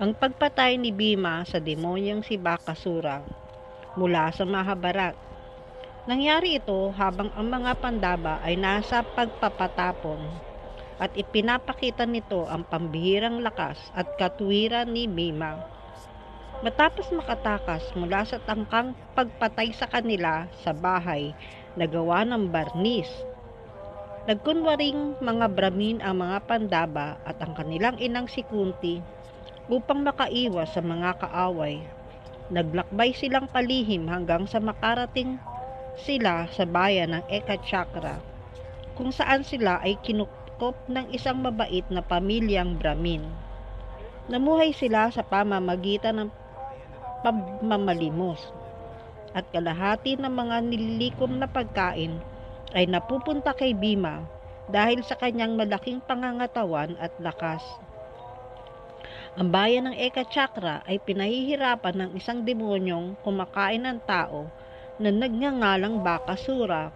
Ang pagpatay ni Bhima sa demonyong si Bakasura mula sa Mahabharat. Nangyari ito habang ang mga Pandava ay nasa pagpapatapon at ipinapakita nito ang pambihirang lakas at katuwiran ni Bhima. Matapos makatakas mula sa tangkang pagpatay sa kanila sa bahay na gawa ng barnis, nagkunwaring mga Brahmin ang mga Pandava at ang kanilang inang si Kunti upang makaiwas sa mga kaaway. Naglakbay silang palihim hanggang sa makarating sila sa bayan ng Ekachakra, kung saan sila ay kinukop ng isang mabait na pamilyang Brahmin. Namuhay sila sa pamamagitan ng pamamalimos at kalahati ng mga nililikom na pagkain ay napupunta kay Bhima dahil sa kanyang malaking pangangatawan at lakas. Ang bayan ng Ekachakra ay pinahihirapan ng isang demonyong kumakain ng tao na nagngangalang Bakasura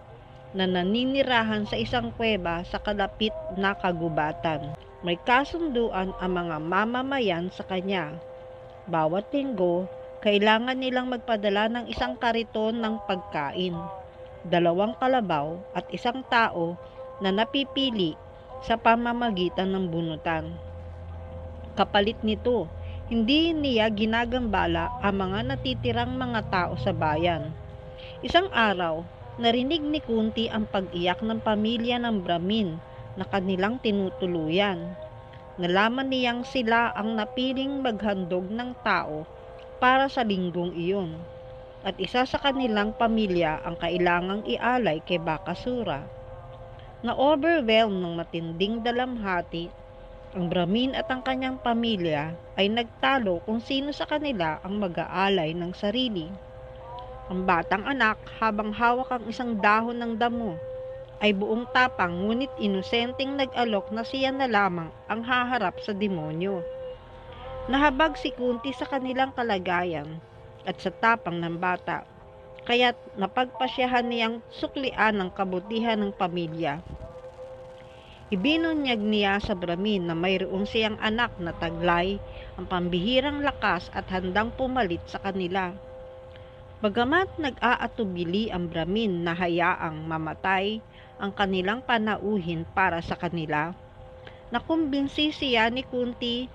na naninirahan sa isang kuweba sa kalapit na kagubatan. May kasunduan ang mga mamamayan sa kanya. Bawat linggo, kailangan nilang magpadala ng isang kariton ng pagkain, 2 kalabaw at isang tao na napipili sa pamamagitan ng bunutan. Kapalit nito, hindi niya ginagambala ang mga natitirang mga tao sa bayan. Isang araw, narinig ni Kunti ang pag-iyak ng pamilya ng Brahmin na kanilang tinutuluyan. Nalaman niyang sila ang napiling maghandog ng tao para sa linggong iyon, at isa sa kanilang pamilya ang kailangang ialay kay Bakasura. Na-overwhelm ng matinding dalamhati, ang Brahmin at ang kanyang pamilya ay nagtalo kung sino sa kanila ang mag-aalay ng sarili. Ang batang anak, habang hawak ang isang dahon ng damo, ay buong tapang ngunit inosenteng nag-alok na siya na lamang ang haharap sa demonyo. Nahabag si Kunti sa kanilang kalagayan at sa tapang ng bata, kaya't napagpasyahan niyang suklian ang kabutihan ng pamilya. Ibinunyag niya sa Brahmin na mayroon siyang anak na taglay ang pambihirang lakas at handang pumalit sa kanila. Bagamat nag-aatubili ang Brahmin na hayaang mamatay ang kanilang panauhin para sa kanila, nakumbinsi siya ni Kunti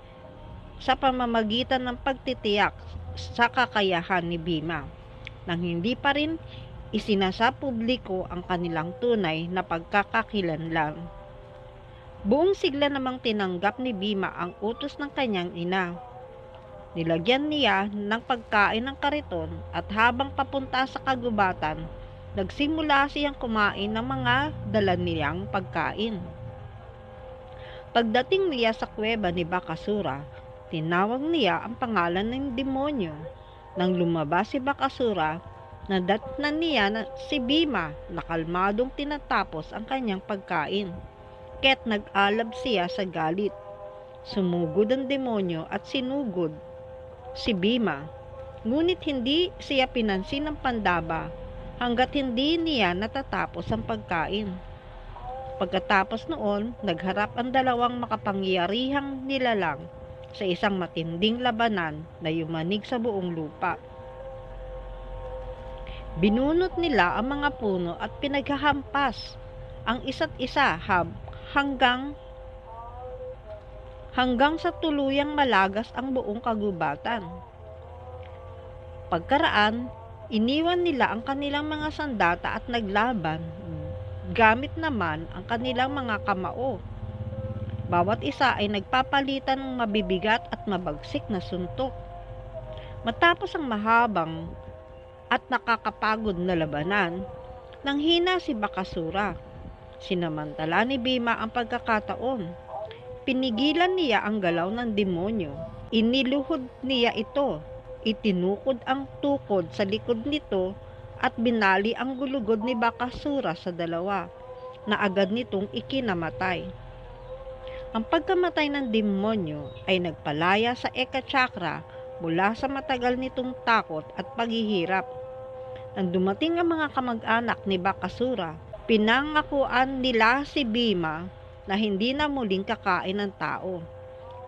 sa pamamagitan ng pagtitiyak sa kakayahan ni Bhima, nang hindi pa rin isinasapubliko ang kanilang tunay na pagkakakilanlan. Buong sigla namang tinanggap ni Bhima ang utos ng kanyang ina. Nilagyan niya ng pagkain ng kariton at habang papunta sa kagubatan, nagsimula siyang kumain ng mga dala niyang pagkain. Pagdating niya sa kuweba ni Bakasura, tinawag niya ang pangalan ng demonyo. Nang lumabas si Bakasura, nadatnan niya na si Bhima na kalmadong tinatapos ang kanyang pagkain. Kaya't nag-alab siya sa galit. Sumugod ang demonyo at sinugod si Bhima, ngunit hindi siya pinansin ng Pandava hanggat hindi niya natatapos ang pagkain. Pagkatapos noon, nagharap ang dalawang makapangyarihang nilalang sa isang matinding labanan na yumanig sa buong lupa. Binunot nila ang mga puno at pinaghahampas ang isa't isa hanggang sa tuluyang malagas ang buong kagubatan. Pagkaraan, iniwan nila ang kanilang mga sandata at naglaban, gamit naman ang kanilang mga kamao. Bawat isa ay nagpapalitan ng mabibigat at mabagsik na suntok. Matapos ang mahabang at nakakapagod na labanan, nanghina si Bakasura. Sinamantala ni Bhima ang pagkakataon. Pinigilan niya ang galaw ng demonyo. Iniluhod niya ito. Itinukod ang tukod sa likod nito at binali ang gulugod ni Bakasura sa dalawa, na agad nitong ikinamatay. Ang pagkamatay ng demonyo ay nagpalaya sa Ekachakra mula sa matagal nitong takot at paghihirap. Nang dumating ang mga kamag-anak ni Bakasura, pinangakuan nila si Bhima na hindi na muling kakain ng tao.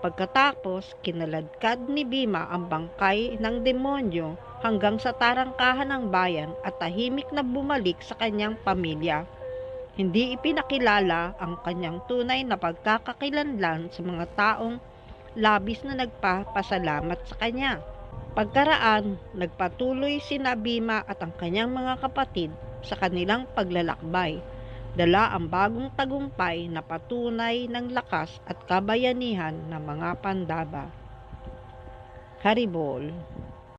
Pagkatapos, kinaladkad ni Bhima ang bangkay ng demonyo hanggang sa tarangkahan ng bayan at tahimik na bumalik sa kanyang pamilya. Hindi ipinakilala ang kanyang tunay na pagkakakilanlan sa mga taong labis na nagpapasalamat sa kanya. Pagkaraan, nagpatuloy sina Bhima at ang kanyang mga kapatid sa kanilang paglalakbay. Dala ang bagong tagumpay na patunay ng lakas at kabayanihan ng mga Pandava. Haribol.